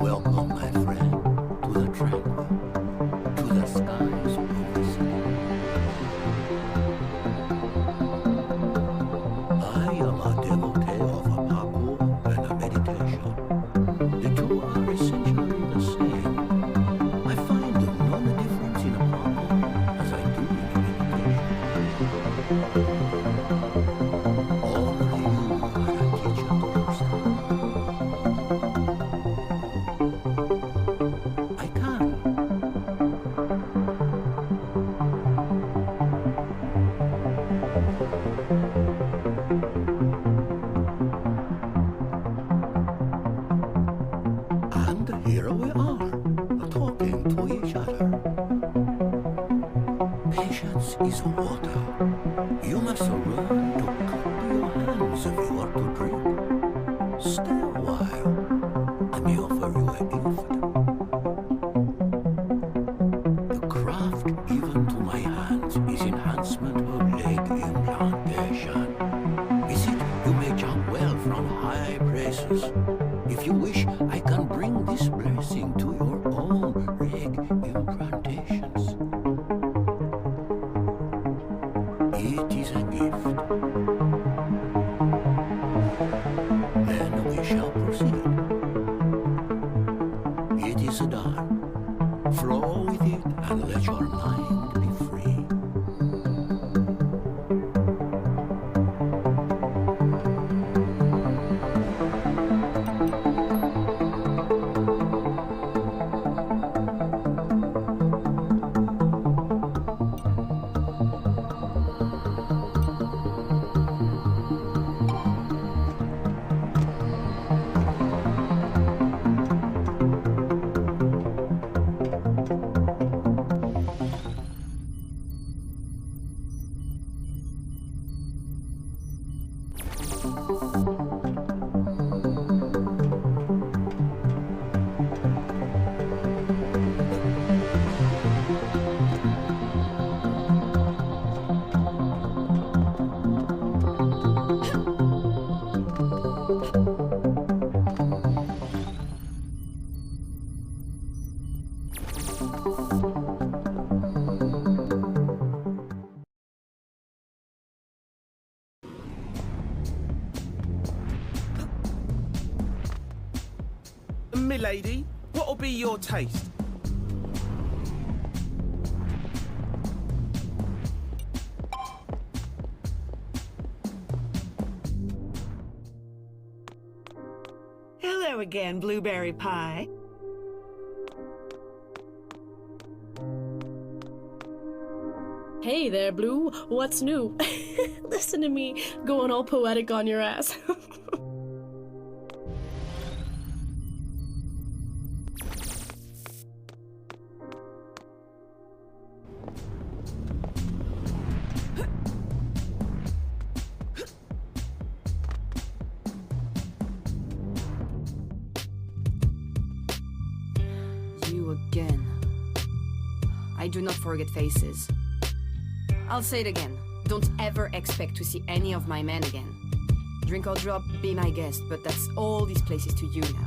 Welcome, my friend, to the tranquil, to the skies of the sea. I am a devotee of a parkour and a meditation. The two are essentially the same. I find no difference in a parkour as I do in a meditation. Only you are a teacher to yourself. I can. And here we are, talking to each other. Patience is water. You must learn to cup your hands if you are to drink. Stay a while. Let me offer you a gift. The craft given to my hands is enhancement of leg implantation. Is it you may jump well from high places? If you wish, I can bring this blessing to your own leg implantations. It is a gift. Then we shall proceed. It is done. Flow with it and let your mind be free. Milady, what'll be your taste? Hello again, Blueberry Pie. Hey there, Blue. What's new? Listen to me going all poetic on your ass. You again. I do not forget faces. I'll say it again. Don't ever expect to see any of my men again. Drink or drop, be my guest, but that's all these places to you now.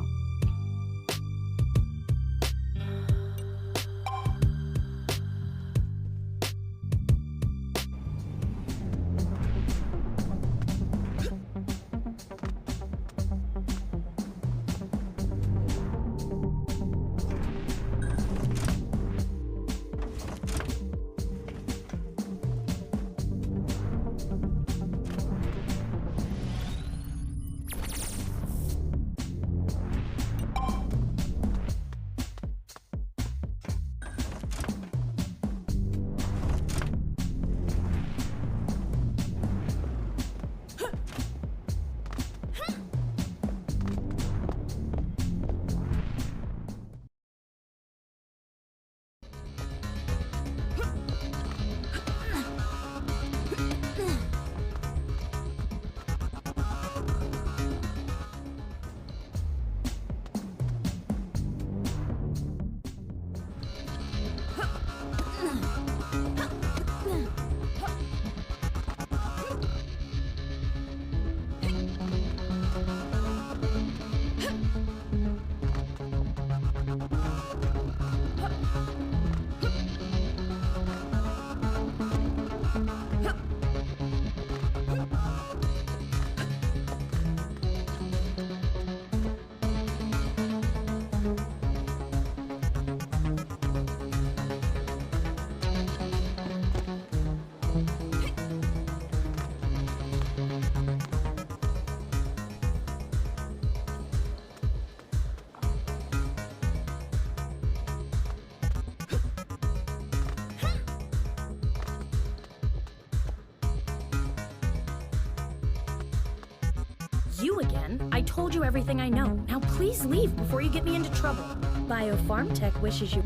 you again. I told you everything I know. Now please leave before you get me into trouble. Biopharm Tech wishes you...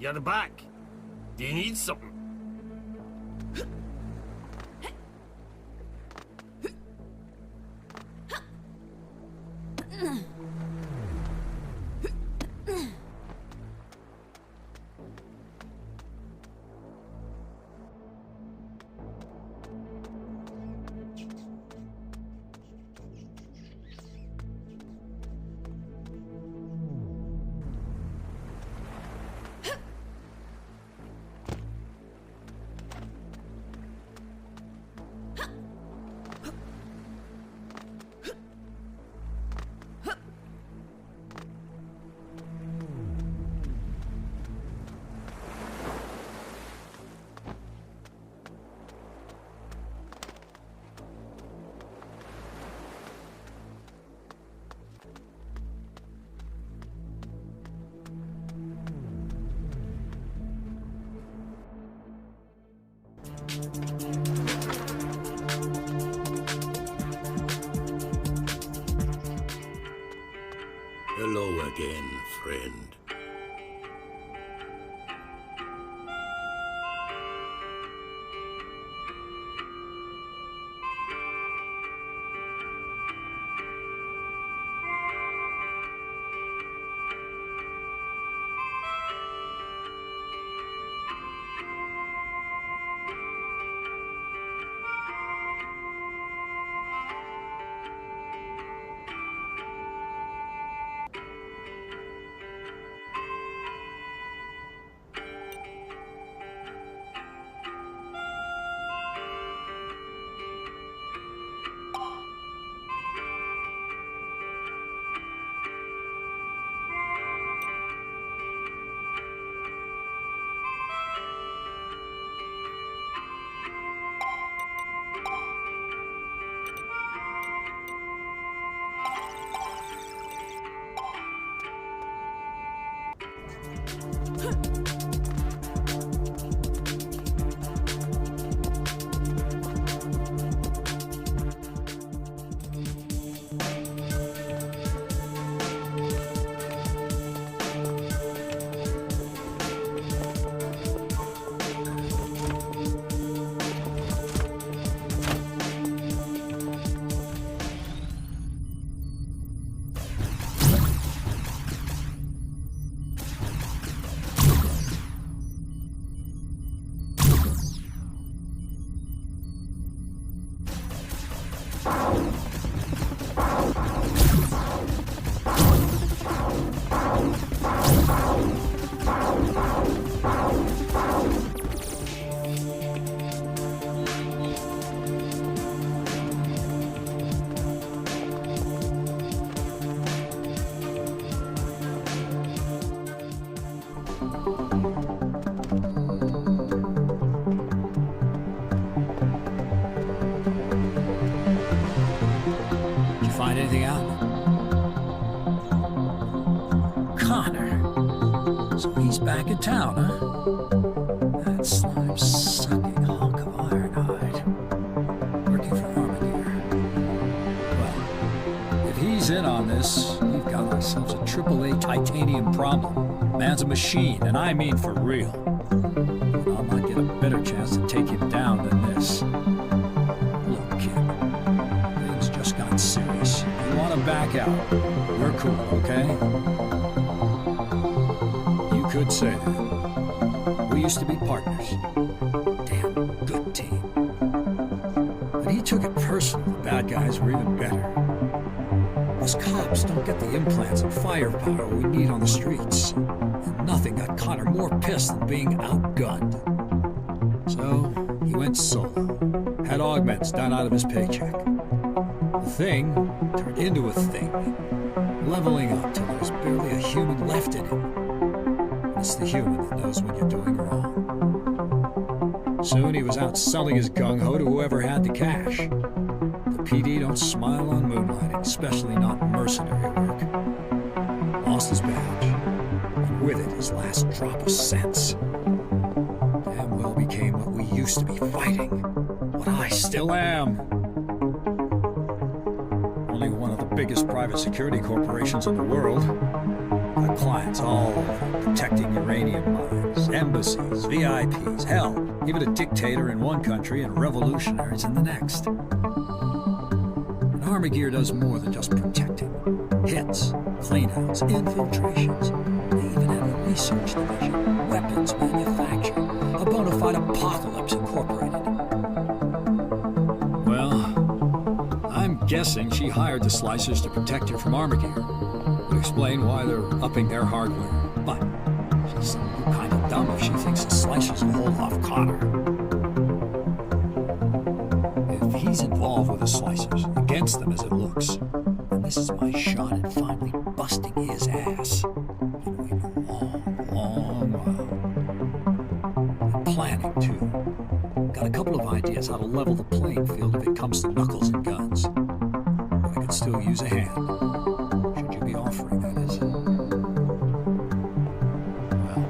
You're back. Do you need something? Hello again, friend. town, huh? That slime-sucking hunk of Ironhide. Working for Armageddon. Well, if he's in on this, we've got ourselves a AAA titanium problem. Man's a machine, and I mean for real. I'll not get a better chance to take him down than this. Look, kid, things just got serious. You want to back out? We're cool, okay? You could say that. We used to be partners. Damn good team. But he took it personal. The bad guys were even better. Us cops don't get the implants and firepower we need on the streets. And nothing got Connor more pissed than being outgunned. So, he went solo. Had augments done out of his paycheck. The thing turned into a thing. Leveling up till there's barely a human left in him. It's the human that knows when you're doing wrong. Soon he was out selling his gung-ho to whoever had the cash. The PD don't smile on moonlighting, especially not mercenary work. Lost his badge, and with it his last drop of sense. Damn well became what we used to be fighting. What I still am. Only one of the biggest private security corporations in the world. Got clients all over, protecting uranium mines, embassies, VIPs, hell, even a dictator in one country and revolutionaries in the next. And Armageddon does more than just protecting. Hits, cleanouts, infiltrations. They even have a research division, weapons manufacturing, a bona fide Apocalypse Incorporated. Well, I'm guessing she hired the Slicers to protect her from Armageddon. Would explain why they're upping their hardware. But she's kind of dumb if she thinks the Slicers will hold off Connor. If he's involved with the Slicers, against them as it looks, then this is my shot at finally busting his ass. Been waiting a long while. I'm planning, too. Got a couple of ideas how to level the playing field if it comes to knuckles and guns. But I could still use a hand. Offering, that is. Well,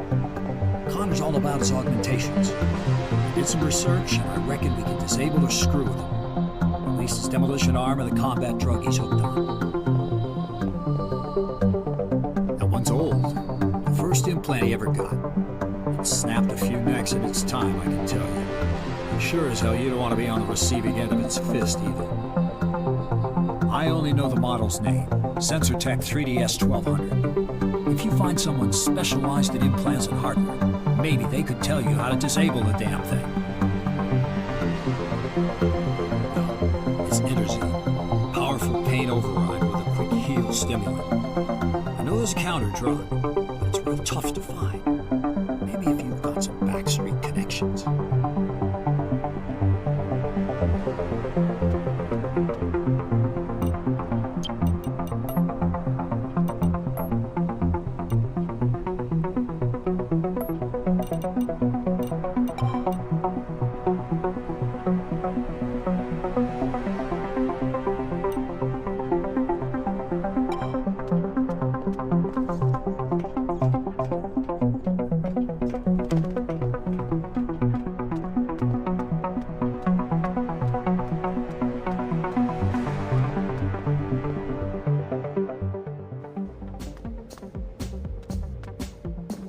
Connor's all about his augmentations. I did some research, and I reckon we can disable or screw with him. At least his demolition arm and the combat drug he's hooked on. That one's old. The first implant he ever got. It snapped a few necks in its time, I can tell you. And sure as hell you don't want to be on the receiving end of its fist, either. I only know the model's name. SensorTech 3DS 1200. If you find someone specialized in implants and hardware, maybe they could tell you how to disable the damn thing. It's Interzine. Powerful pain override with a quick heal stimulant. I know there's a counter drug, but it's real tough to find. Maybe if you've got some backstreet connections.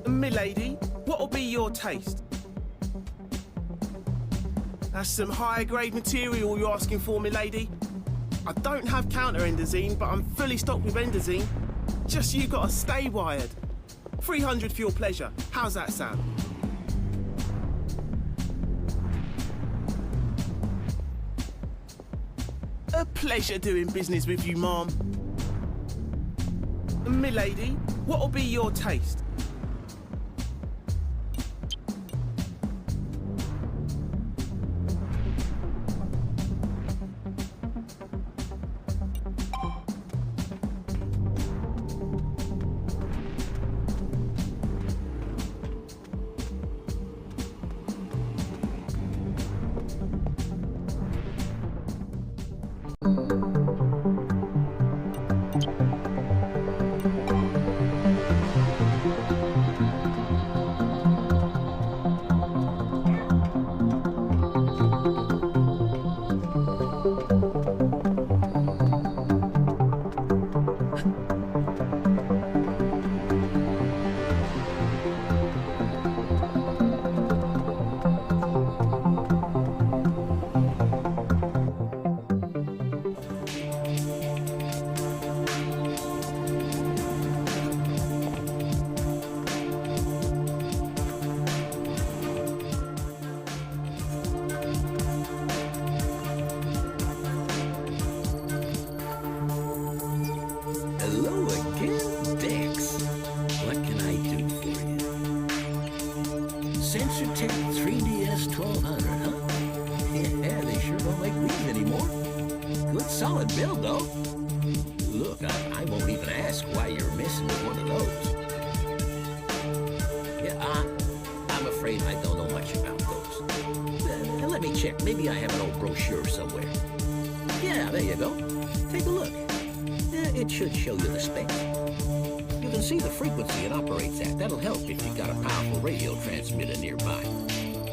Milady, what'll be your taste? That's some high-grade material you're asking for, milady. I don't have counter-endazine, but I'm fully stocked with endazine. Just you gotta stay wired. 300 for your pleasure. How's that sound? A pleasure doing business with you, ma'am. Milady, what'll be your taste? solid build, though. Look, I won't even ask why you're missing one of those. Yeah, I'm afraid I don't know much about those. Let me check. Maybe I have an old brochure somewhere. Yeah, there you go. Take a look. It should show you the specs. You can see the frequency it operates at. That'll help if you've got a powerful radio transmitter nearby.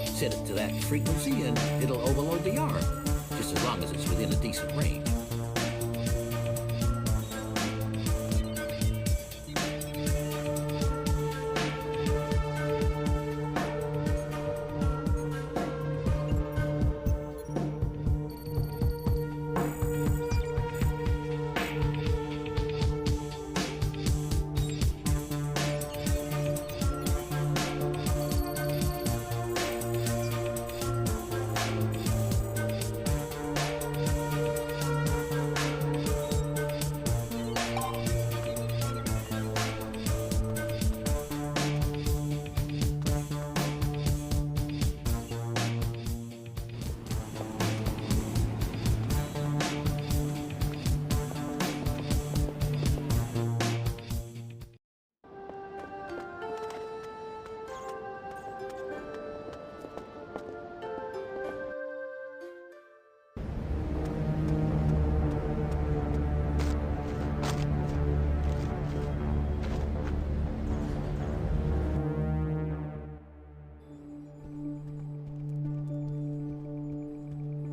Set it to that frequency and it'll overload the arm, just as long as it's within a decent range.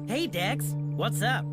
Hey, Dex. What's up?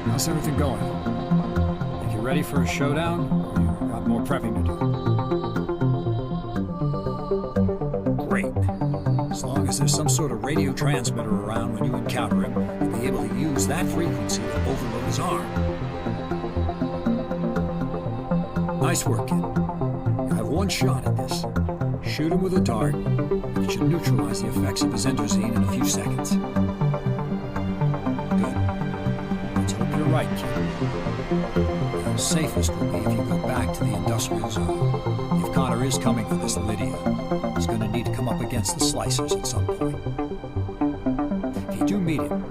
How's everything going? Think you're ready for a showdown? Or you got more prepping to do? Great. As long as there's some sort of radio transmitter around when you encounter him, you'll be able to use that frequency to overload his arm. Nice work, kid. You have one shot at this. Shoot him with a dart, and it should neutralize the effects of his Endrazine in a few seconds. Good. Let's hope you're right, kid. The safest will be if you go back to the industrial zone. If Connor is coming for this Lydia, he's going to need to come up against the Slicers at some point. If you do meet him,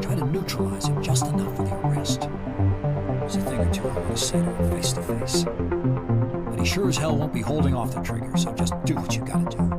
try to neutralize him just enough with your wrist. There's a thing or two I want to say to him face to face. But he sure as hell won't be holding off the trigger, so just do what you gotta do.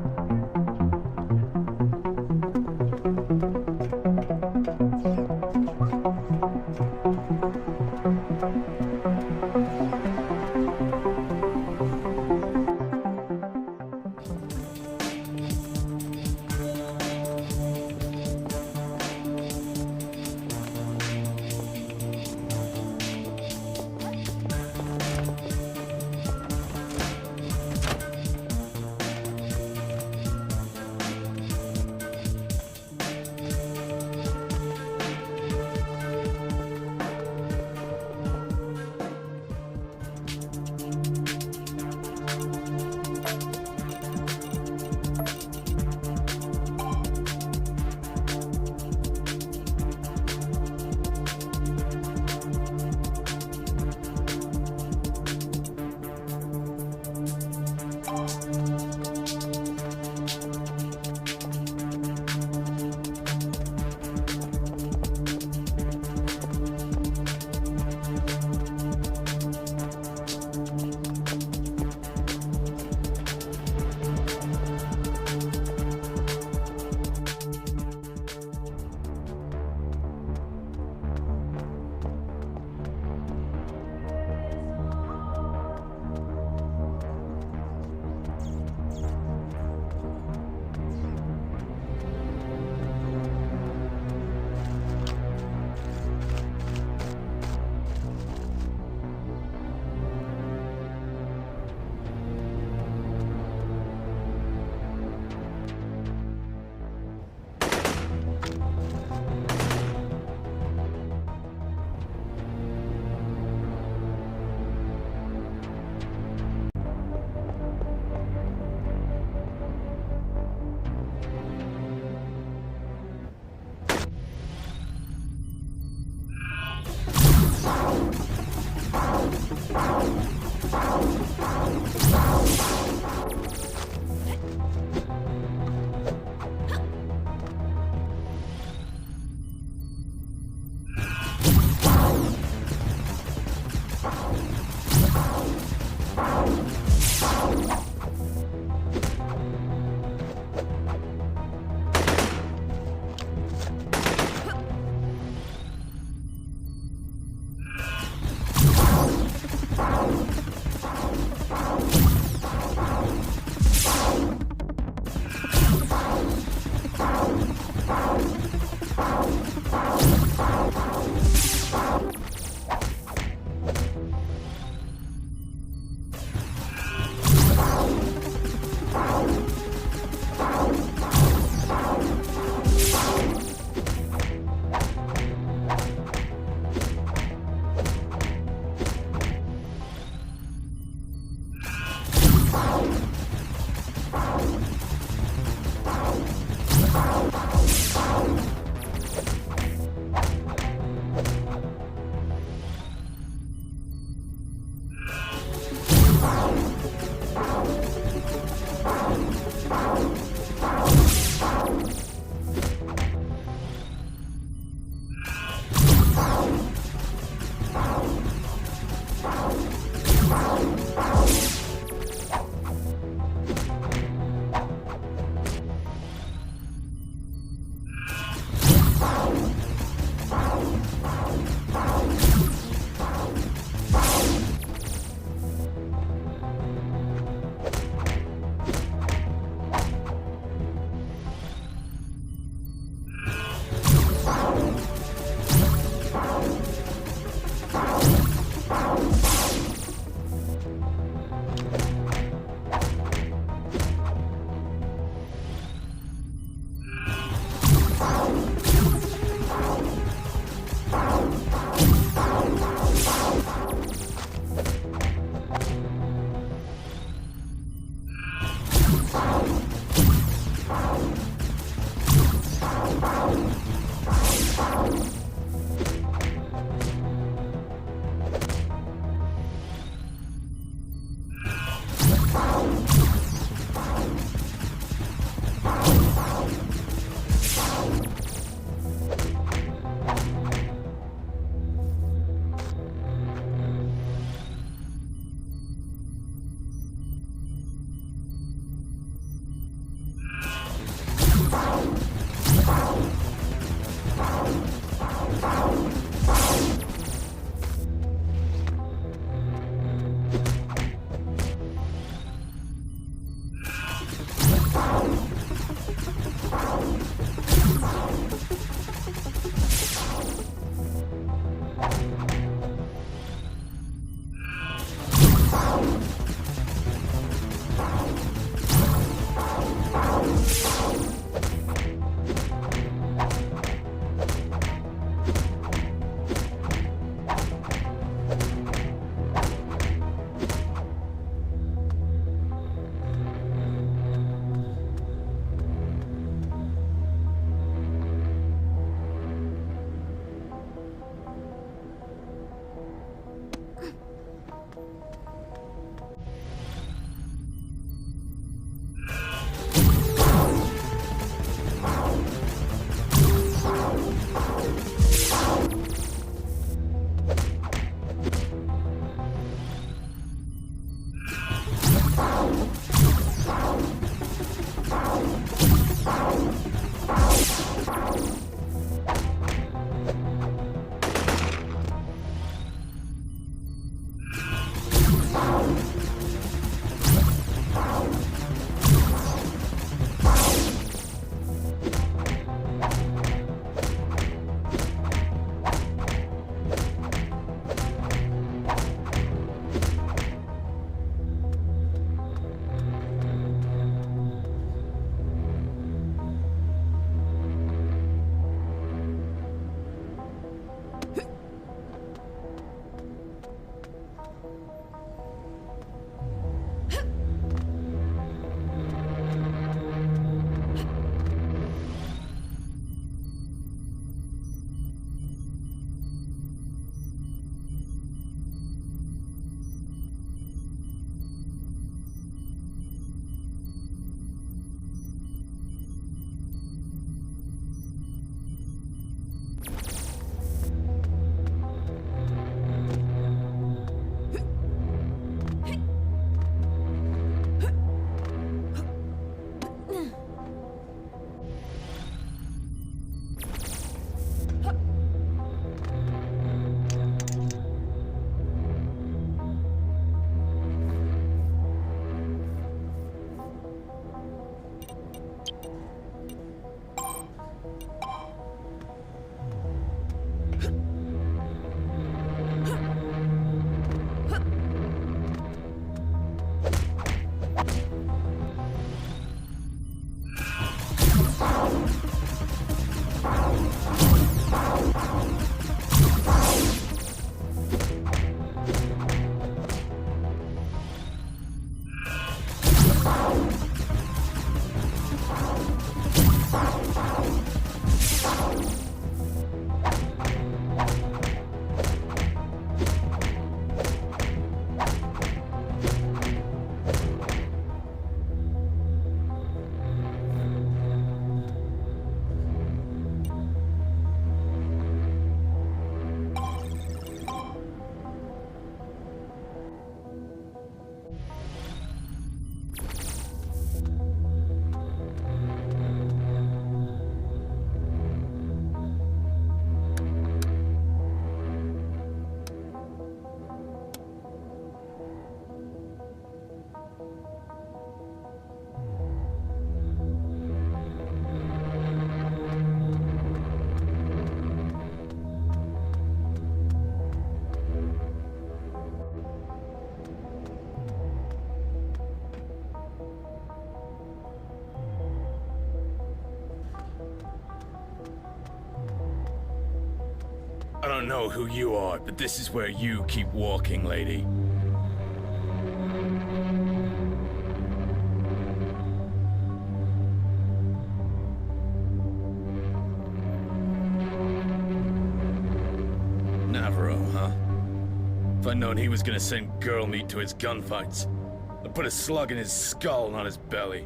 I don't know who you are, but this is where you keep walking, lady. Navarro, huh? If I'd known he was gonna send girl meat to his gunfights, I'd put a slug in his skull, not his belly.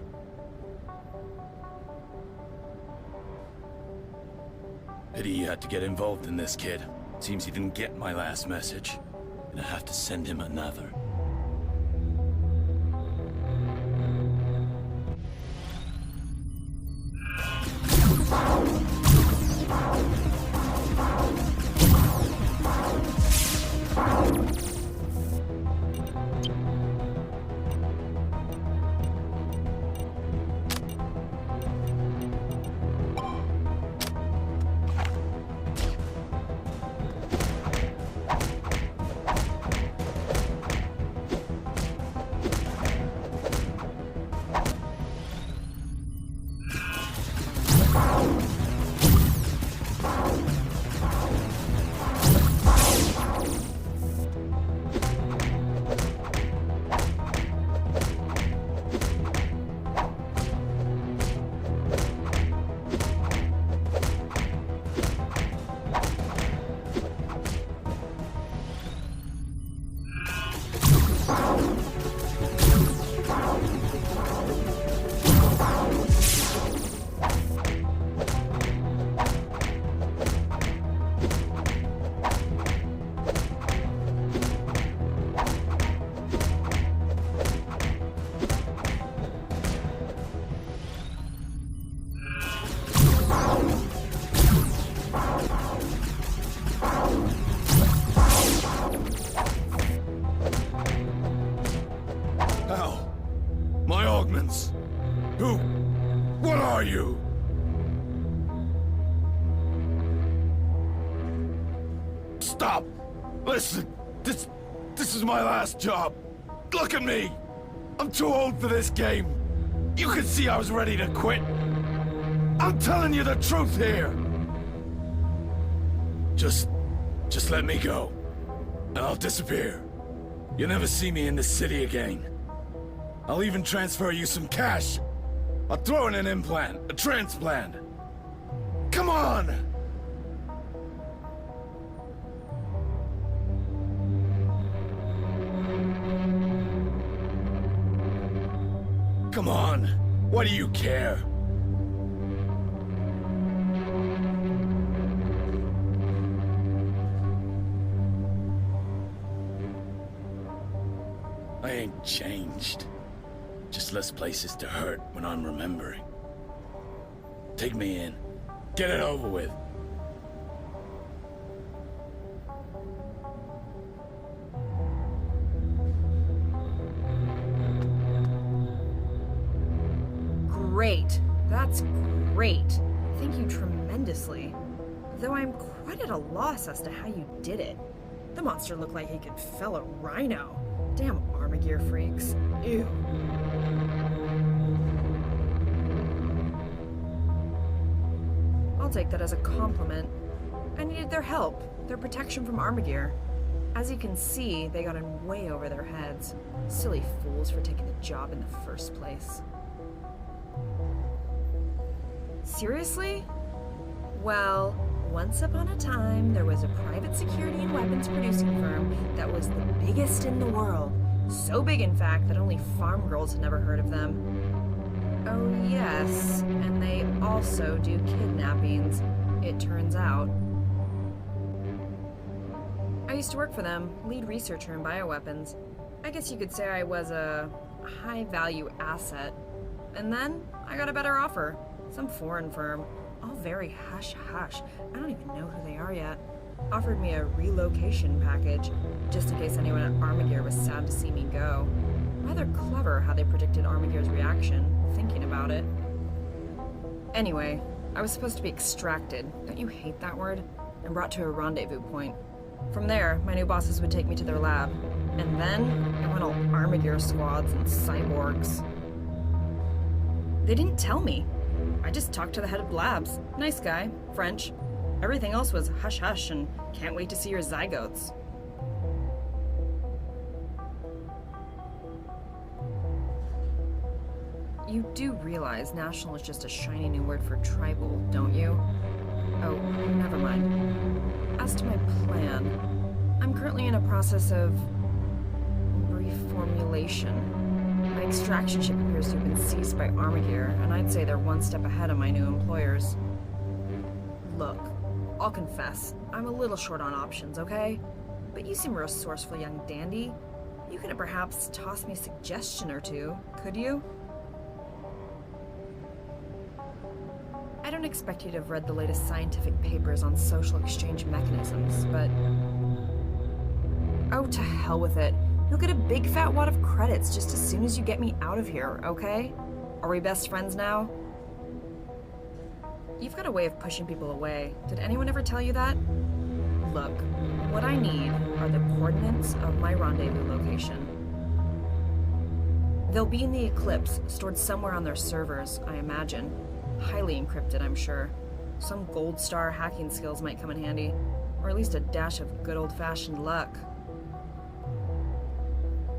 Pity you had to get involved in this, kid. Seems he didn't get my last message. Gonna have to send him another. are you? Stop! Listen, this is my last job. Look at me! I'm too old for this game. You can see I was ready to quit. I'm telling you the truth here. Just let me go, and I'll disappear. You'll never see me in this city again. I'll even transfer you some cash. I'll throw in an implant, a transplant. Come on! Come on, what do you care? I ain't changed. Just less places to hurt when I'm remembering. Take me in. Get it over with. Great. That's great. Thank you tremendously. Though I'm quite at a loss as to how you did it. The monster looked like he could fell a rhino. Damn Armagear freaks. Ew. I'll take that as a compliment. I needed their help, their protection from Armagear. As you can see, they got in way over their heads. Silly fools for taking the job in the first place. Seriously? Well, once upon a time, there was a private security and weapons producing firm that was the biggest in the world. So big, in fact, that only farm girls had never heard of them. Oh yes, and they also do kidnappings, it turns out. I used to work for them, lead researcher in bioweapons. I guess you could say I was a high-value asset. And then, I got a better offer. Some foreign firm, all very hush-hush. I don't even know who they are yet. Offered me a relocation package, just in case anyone at Armagear was sad to see me go. Rather clever how they predicted Armagear's reaction, thinking about it. Anyway, I was supposed to be extracted, don't you hate that word? And brought to a rendezvous point. From there, my new bosses would take me to their lab. And then, it went all Armagear squads and cyborgs. They didn't tell me. I just talked to the head of labs. Nice guy, French. Everything else was hush-hush and can't wait to see your zygotes. You do realize national is just a shiny new word for tribal, don't you? Oh, never mind. As to my plan, I'm currently in a process of reformulation. My extraction ship appears to have been seized by Armagear, and I'd say they're one step ahead of my new employers. Look, I'll confess, I'm a little short on options, okay? But you seem a resourceful young dandy. You could perhaps toss me a suggestion or two, could you? I don't expect you to have read the latest scientific papers on social exchange mechanisms, but... Oh, to hell with it. You'll get a big fat wad of credits just as soon as you get me out of here, okay? Are we best friends now? You've got a way of pushing people away. Did anyone ever tell you that? Look, what I need are the coordinates of my rendezvous location. They'll be in the Eclipse, stored somewhere on their servers, I imagine. Highly encrypted, I'm sure. Some gold star hacking skills might come in handy. Or at least a dash of good old-fashioned luck.